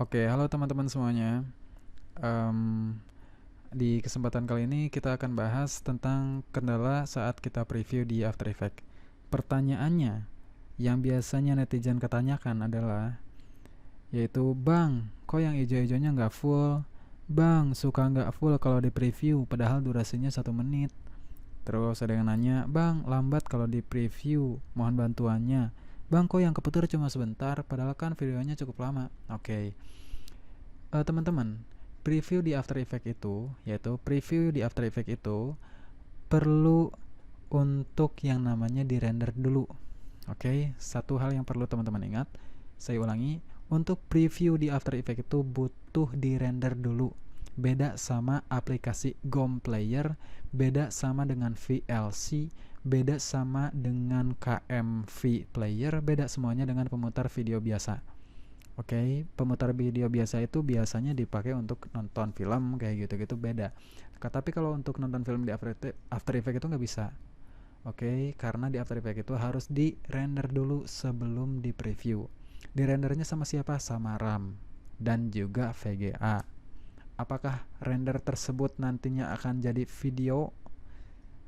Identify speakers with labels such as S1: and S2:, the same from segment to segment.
S1: Oke, halo teman-teman semuanya. Em, di kesempatan kali ini kita akan bahas tentang kendala saat kita preview di After Effects. Pertanyaannya yang biasanya netizen ketanyakan adalah, yaitu, Bang, kok yang ijo-ijonya nggak full? Bang, suka nggak full kalau di preview, padahal durasinya 1 menit. Terus ada yang nanya, Bang, lambat kalau di preview, mohon bantuannya. Bang, kok yang keputar cuma sebentar, padahal kan videonya cukup lama. Oke. Teman-teman, preview di After Effects itu, yaitu preview di After Effects itu perlu untuk yang namanya di render dulu. Oke, satu hal yang perlu teman-teman ingat, saya ulangi, untuk preview di After Effects itu butuh di render dulu. Beda sama aplikasi GOM Player, beda sama dengan VLC, beda sama dengan KMV Player, beda semuanya dengan pemutar video biasa. Oke, pemutar video biasa itu biasanya dipakai untuk nonton film kayak gitu-gitu, beda. Tapi kalau untuk nonton film di After Effects itu nggak bisa. Oke, karena di After Effects itu harus di render dulu sebelum di preview. Di rendernya sama siapa? Sama RAM dan juga VGA. Apakah render tersebut nantinya akan jadi video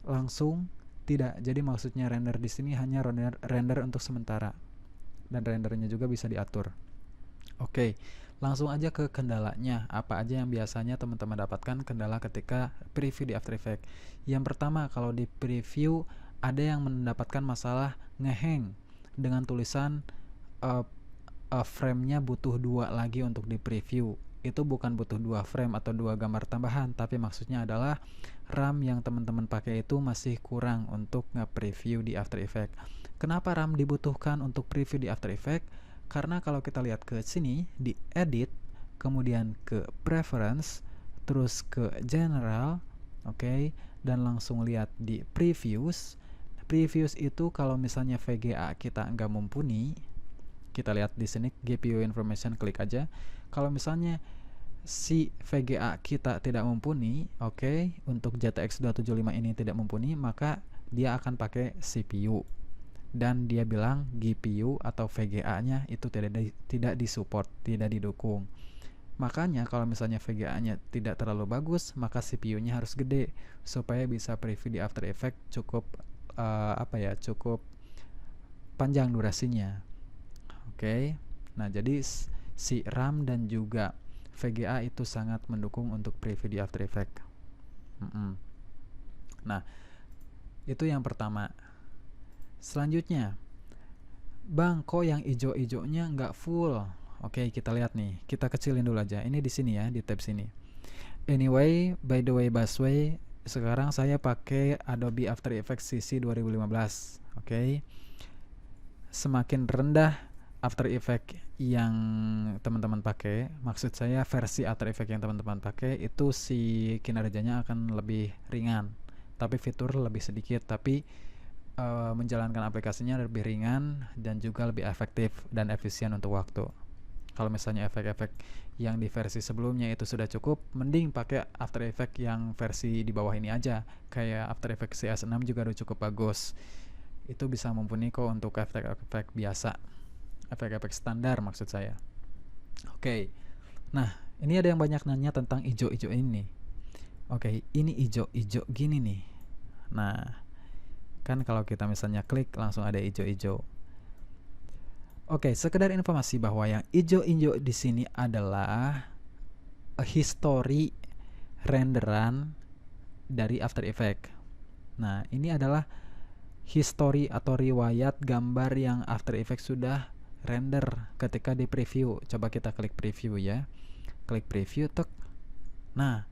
S1: langsung? Tidak. Jadi maksudnya render di sini hanya render untuk sementara. Dan rendernya juga bisa diatur. Oke, langsung aja ke kendalanya. Apa aja yang biasanya teman-teman dapatkan kendala ketika preview di After Effects? Yang pertama, kalau di preview ada yang mendapatkan masalah ngehang dengan tulisan uh, frame-nya butuh 2 lagi untuk di preview. Itu bukan butuh 2 frame atau 2 gambar tambahan, tapi maksudnya adalah RAM yang teman-teman pakai itu masih kurang untuk nge-preview di After Effects. Kenapa RAM dibutuhkan untuk preview di After Effects? Karena kalau kita lihat ke sini di edit, kemudian ke preference, terus ke general, oke, dan langsung lihat di previews. Previews itu kalau misalnya VGA kita nggak mumpuni, kita lihat di sini GPU information, klik aja. Kalau misalnya si VGA kita tidak mumpuni, oke, untuk GTX 275 ini tidak mumpuni, maka dia akan pakai CPU. Dan dia bilang GPU atau VGA-nya itu tidak disupport, tidak didukung. Makanya kalau misalnya VGA-nya tidak terlalu bagus, maka CPU-nya harus gede supaya bisa preview di After Effects cukup cukup panjang durasinya. Oke. Nah, jadi si RAM dan juga VGA itu sangat mendukung untuk preview di After Effects. Nah, itu yang pertama. Selanjutnya, Bang, kok yang ijo-ijonya nggak full? Oke, kita lihat nih. Kita kecilin dulu aja. Ini di sini ya, di tab sini. Anyway, by the way, Busway, sekarang saya pakai Adobe After Effects CC 2015. Oke. Semakin rendah After Effects yang teman-teman pakai, maksud saya versi After Effects yang teman-teman pakai, itu si kinerjanya akan lebih ringan. Tapi fitur lebih sedikit, tapi menjalankan aplikasinya lebih ringan dan juga lebih efektif dan efisien untuk waktu. Kalau misalnya efek-efek yang di versi sebelumnya itu sudah cukup, mending pakai After Effects yang versi di bawah ini aja. Kayak After Effects CS6 juga udah cukup bagus. Itu bisa mumpuni kok untuk efek-efek biasa, efek-efek standar maksud saya. Oke. Nah, ini ada yang banyak nanya tentang ijo-ijo ini. Oke, ini ijo-ijo gini nih. Nah, kan kalau kita misalnya klik langsung ada hijau-hijau. Oke, sekedar informasi bahwa yang hijau-hijau di sini adalah history renderan dari After Effects. Nah, ini adalah history atau riwayat gambar yang After Effects sudah render ketika di preview. Coba kita klik preview ya. Klik preview, tek. Nah,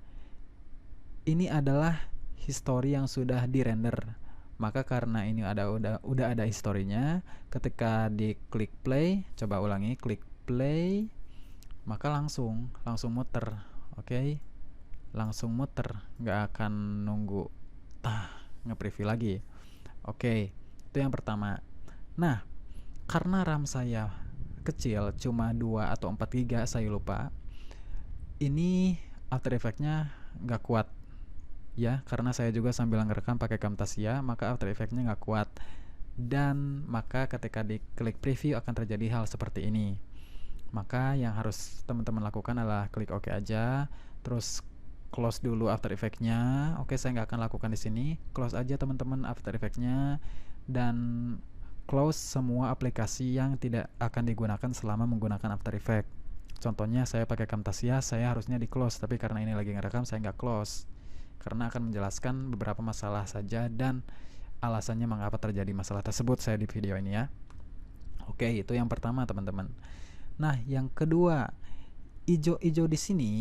S1: ini adalah history yang sudah di render. Maka karena ini udah ada historinya, ketika diklik play, coba ulangi, klik play, maka langsung muter. Oke. Langsung muter, nggak akan nunggu nge-preview lagi. Oke, itu yang pertama. Nah, karena RAM saya kecil, cuma 2 atau 4 GB, saya lupa, ini After Effects-nya nggak kuat ya, karena saya juga sambil ngerekam pakai Camtasia, maka After Effects-nya nggak kuat, dan maka ketika diklik preview akan terjadi hal seperti ini. Maka yang harus teman-teman lakukan adalah klik OK aja, terus close dulu After Effects-nya. Oke, saya nggak akan lakukan di sini. Close aja teman-teman After Effects-nya, dan close semua aplikasi yang tidak akan digunakan selama menggunakan After Effects. Contohnya saya pakai Camtasia, saya harusnya di close, tapi karena ini lagi ngerekam saya nggak close, karena akan menjelaskan beberapa masalah saja dan alasannya mengapa terjadi masalah tersebut saya di video ini ya. Oke, itu yang pertama teman-teman. Nah, yang kedua, ijo-ijo di sini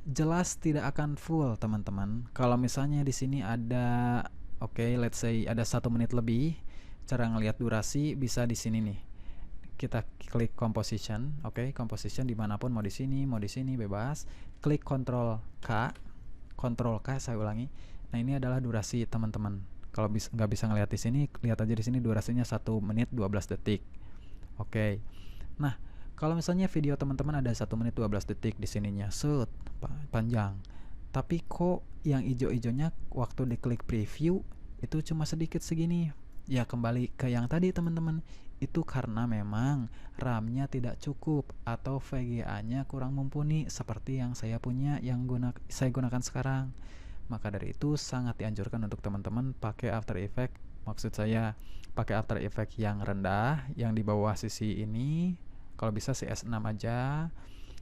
S1: jelas tidak akan full teman-teman. Kalau misalnya di sini ada, let's say ada 1 menit lebih, cara ngelihat durasi bisa di sini nih. Kita klik composition, composition dimanapun, mau di sini bebas. Klik Ctrl K saya ulangi. Nah, ini adalah durasi teman-teman. Kalau nggak bisa ngelihat di sini, lihat aja di sini durasinya 1 menit 12 detik. Oke. Nah, kalau misalnya video teman-teman ada 1 menit 12 detik di sininya, panjang. Tapi kok yang ijo-ijonya waktu diklik preview itu cuma sedikit segini? Ya kembali ke yang tadi teman-teman. Itu karena memang RAM-nya tidak cukup atau VGA-nya kurang mumpuni seperti yang saya punya, yang saya gunakan sekarang. Maka dari itu sangat dianjurkan untuk teman-teman pakai After Effects. Maksud saya pakai After Effects yang rendah, yang di bawah sisi ini. Kalau bisa CS6 aja.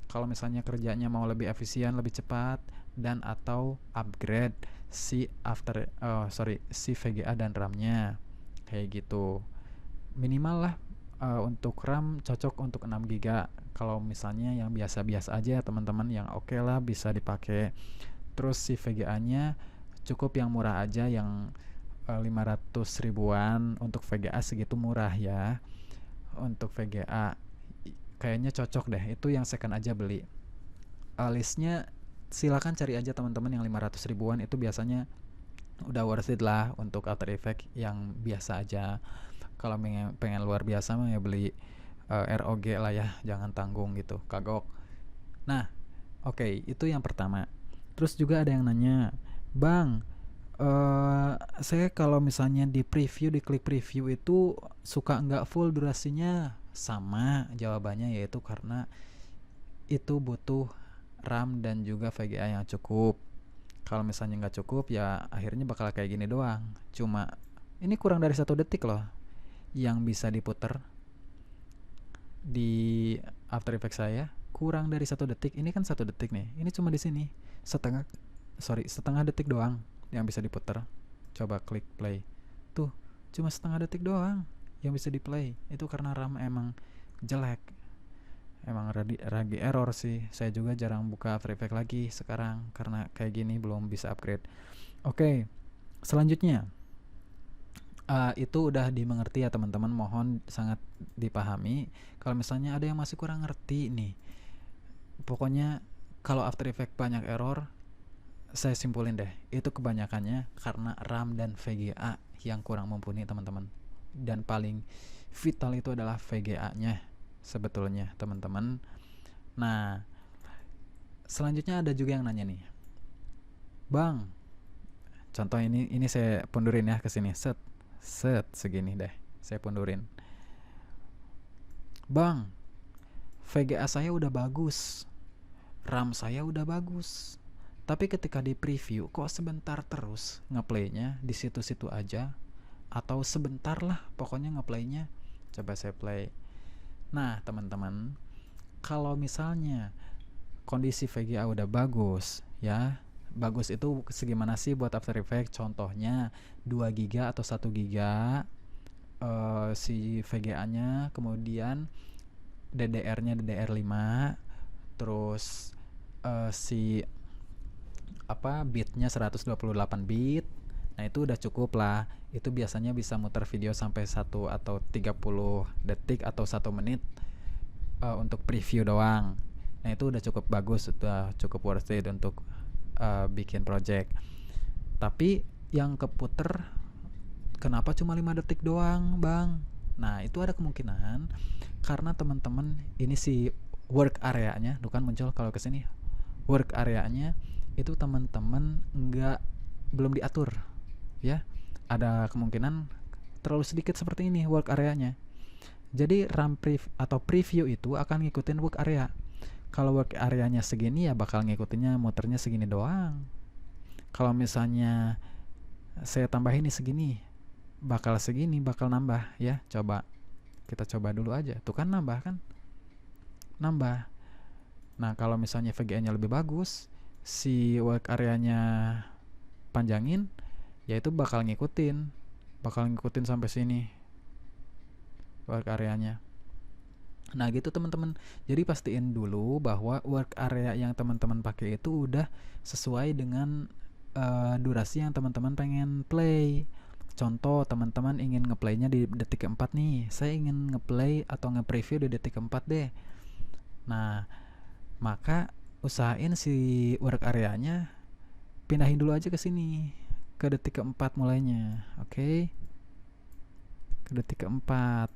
S1: Kalau misalnya kerjanya mau lebih efisien, lebih cepat, dan atau upgrade si VGA dan RAM-nya. Kayak gitu. Minimal lah untuk RAM cocok untuk 6 GB. Kalau misalnya yang biasa-biasa aja teman-teman, yang oke lah bisa dipakai. Terus si VGA-nya cukup yang murah aja, yang 500 ribuan. Untuk VGA segitu murah ya. Untuk VGA kayaknya cocok deh, itu yang second aja beli. Listnya silakan cari aja teman-teman, yang 500 ribuan itu biasanya udah worth it lah untuk After Effects yang biasa aja. Kalau pengen luar biasa mah ya beli ROG lah ya, jangan tanggung gitu, kagok. Nah, itu yang pertama. Terus juga ada yang nanya, Bang, saya kalau misalnya di klik preview itu suka nggak full durasinya. Sama jawabannya, yaitu karena itu butuh RAM dan juga VGA yang cukup. Kalau misalnya nggak cukup, ya akhirnya bakal kayak gini doang. Cuma ini kurang dari 1 detik loh yang bisa diputer di After Effects saya. Kurang dari 1 detik. Ini kan 1 detik nih. Ini cuma di sini setengah detik doang yang bisa diputer. Coba klik play. Tuh, cuma setengah detik doang yang bisa di play. Itu karena RAM emang jelek, emang lagi error sih. Saya juga jarang buka After Effects lagi sekarang karena kayak gini, belum bisa upgrade. Selanjutnya itu udah dimengerti ya teman-teman, mohon sangat dipahami. Kalau misalnya ada yang masih kurang ngerti nih, pokoknya kalau After Effects banyak error, saya simpulin deh, itu kebanyakannya karena RAM dan VGA yang kurang mumpuni teman-teman. Dan paling vital itu adalah VGA-nya sebetulnya teman-teman. Nah, selanjutnya ada juga yang nanya nih, Bang, contoh ini saya pundurin ya ke sini, set segini deh, saya pundurin. Bang, VGA saya udah bagus, RAM saya udah bagus, tapi ketika di preview kok sebentar terus ngeplaynya, di situ-situ aja, atau sebentar lah pokoknya ngeplaynya. Coba saya play. Nah teman-teman, kalau misalnya kondisi VGA udah bagus ya, bagus itu segimana sih buat After Effects? Contohnya 2 GB atau 1 GB si VGA-nya, kemudian DDR-nya DDR5, terus si bitnya 128 bit. Nah itu udah cukup lah. Itu biasanya bisa muter video sampai 1 atau 30 detik atau 1 menit untuk preview doang. Nah itu udah cukup bagus, udah cukup worth it untuk bikin project. Tapi yang keputer kenapa cuma 5 detik doang, Bang? Nah itu ada kemungkinan karena teman-teman ini si work area-nya, bukan muncul kalau kesini work area-nya itu teman-teman belum diatur ya. Ada kemungkinan terlalu sedikit seperti ini work area-nya. Jadi atau preview itu akan ngikutin work area. Kalau work areanya segini ya bakal ngikutinnya muternya segini doang. Kalau misalnya saya tambahin nih segini, bakal segini, bakal nambah ya. Coba kita coba dulu aja. Tuh kan nambah kan? Nambah. Nah, kalau misalnya VGA-nya lebih bagus, si work area-nya panjangin, ya itu bakal ngikutin sampai sini work area-nya. Nah, gitu teman-teman. Jadi pastiin dulu bahwa work area yang teman-teman pakai itu udah sesuai dengan durasi yang teman-teman pengen play. Contoh, teman-teman ingin ngeplaynya di detik keempat nih. Saya ingin ngeplay atau nge-preview di detik keempat deh. Nah, maka usahain si work area-nya pindahin dulu aja ke sini, ke detik keempat mulainya. Oke. Ke detik keempat.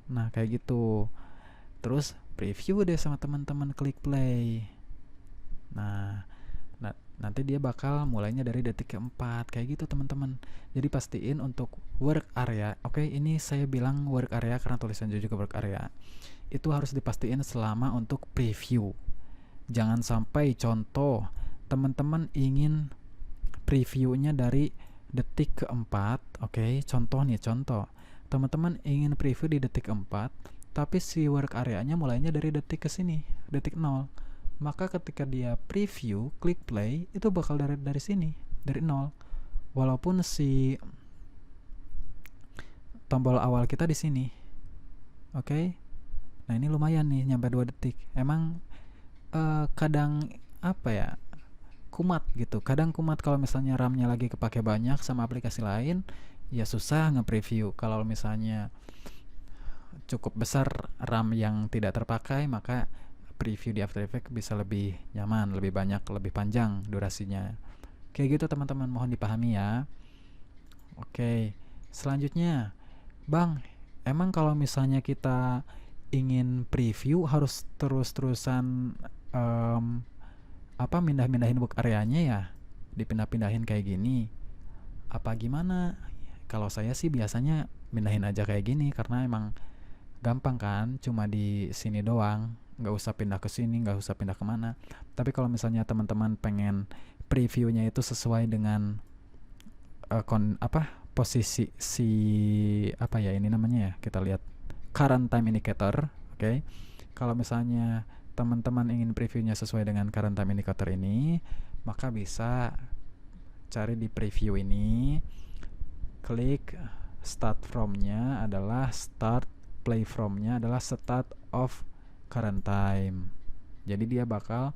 S1: Nah, kayak gitu. Terus preview deh sama teman-teman, klik play. Nah, nanti dia bakal mulainya dari detik keempat, kayak gitu teman-teman. Jadi pastiin untuk work area. Oke, ini saya bilang work area karena tulisan juga work area. Itu harus dipastiin selama untuk preview. Jangan sampai contoh teman-teman ingin previewnya dari detik keempat. Oke, contoh teman-teman ingin preview di detik keempat, tapi si work area-nya mulainya dari detik ke sini, detik 0. Maka ketika dia preview, klik play, itu bakal dari sini, dari 0. Walaupun si tombol awal kita di sini. Oke. Nah, ini lumayan nih nyampe 2 detik. Emang kadang apa ya? Kumat gitu. Kadang kumat kalau misalnya RAM-nya lagi kepake banyak sama aplikasi lain, ya susah nge-preview. Kalau misalnya cukup besar RAM yang tidak terpakai, maka preview di After Effects bisa lebih nyaman, lebih banyak, lebih panjang durasinya. Kayak gitu teman-teman, mohon dipahami ya. Oke, selanjutnya, Bang, emang kalau misalnya kita ingin preview harus terus-terusan mindah-mindahin work areanya ya? Dipindah-pindahin kayak gini? Apa gimana? Kalau saya sih biasanya mindahin aja kayak gini karena emang gampang kan, cuma di sini doang, nggak usah pindah ke sini, nggak usah pindah kemana. Tapi kalau misalnya teman-teman pengen previewnya itu sesuai dengan posisi si ini namanya ya, kita lihat current time indicator. Oke. Kalau misalnya teman-teman ingin previewnya sesuai dengan current time indicator ini, maka bisa cari di preview ini, klik start from-nya adalah start, play from-nya adalah start of current time. Jadi dia bakal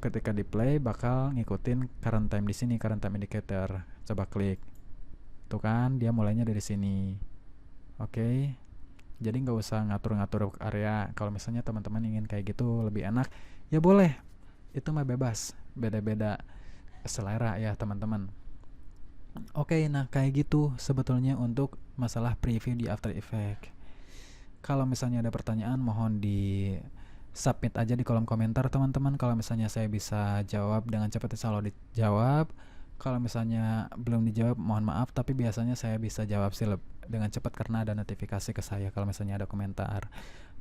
S1: ketika di play bakal ngikutin current time di sini, current time indicator. Coba klik. Tuh kan dia mulainya dari sini. Oke. Jadi nggak usah ngatur-ngatur area. Kalau misalnya teman-teman ingin kayak gitu lebih enak, ya boleh. Itu mah bebas. Beda-beda selera ya teman-teman. Oke, nah kayak gitu sebetulnya untuk masalah preview di After Effects. Kalau misalnya ada pertanyaan, mohon di submit aja di kolom komentar teman-teman. Kalau misalnya saya bisa jawab dengan cepat, selalu dijawab. Kalau misalnya belum dijawab, mohon maaf, tapi biasanya saya bisa jawab sih dengan cepat karena ada notifikasi ke saya kalau misalnya ada komentar.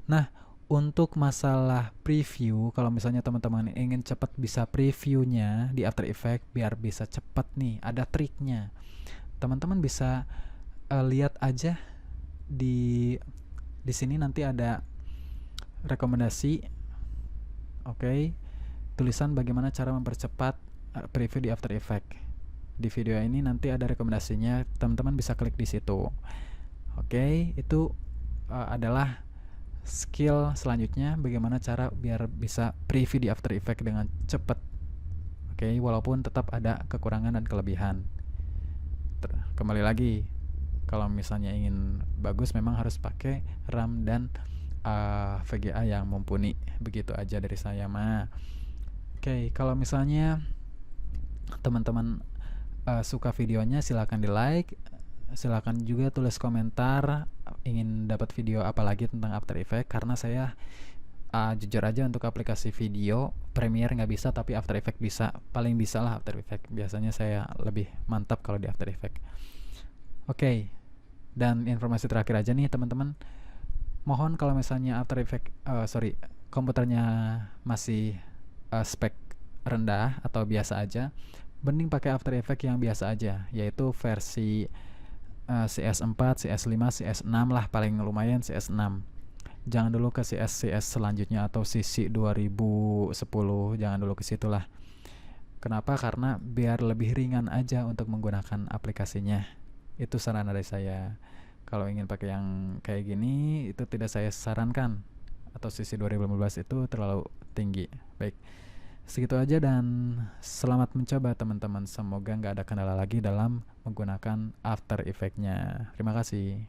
S1: Nah, untuk masalah preview, kalau misalnya teman-teman ingin cepat bisa previewnya di After Effects biar bisa cepat nih, ada triknya. Teman-teman bisa lihat aja di sini nanti ada rekomendasi. Oke. Tulisan bagaimana cara mempercepat preview di After Effects. Di video ini nanti ada rekomendasinya, teman-teman bisa klik di situ. Oke, itu adalah skill selanjutnya, bagaimana cara biar bisa preview di After Effects dengan cepat. Oke, walaupun tetap ada kekurangan dan kelebihan. Kembali lagi, kalau misalnya ingin bagus memang harus pakai RAM dan VGA yang mumpuni. Begitu aja dari saya mah. Oke, kalau misalnya teman-teman suka videonya, silakan di like, silakan juga tulis komentar ingin dapat video apa lagi tentang After Effects, karena saya jujur aja untuk aplikasi video Premiere nggak bisa, tapi After Effects bisa, paling bisa lah After Effects. Biasanya saya lebih mantap kalau di After Effects. Oke. Dan informasi terakhir aja nih teman-teman, mohon kalau misalnya komputernya masih spek rendah atau biasa aja, mending pakai After Effects yang biasa aja, yaitu versi CS4, CS5, CS6 lah, paling lumayan CS6. Jangan dulu ke CS selanjutnya atau CC 2010, jangan dulu ke situ lah. Kenapa? Karena biar lebih ringan aja untuk menggunakan aplikasinya. Itu saran dari saya. Kalau ingin pakai yang kayak gini, itu tidak saya sarankan. Atau CC 2015 itu terlalu tinggi. Baik, segitu aja dan selamat mencoba teman-teman. Semoga nggak ada kendala lagi dalam menggunakan After Effects-nya. Terima kasih.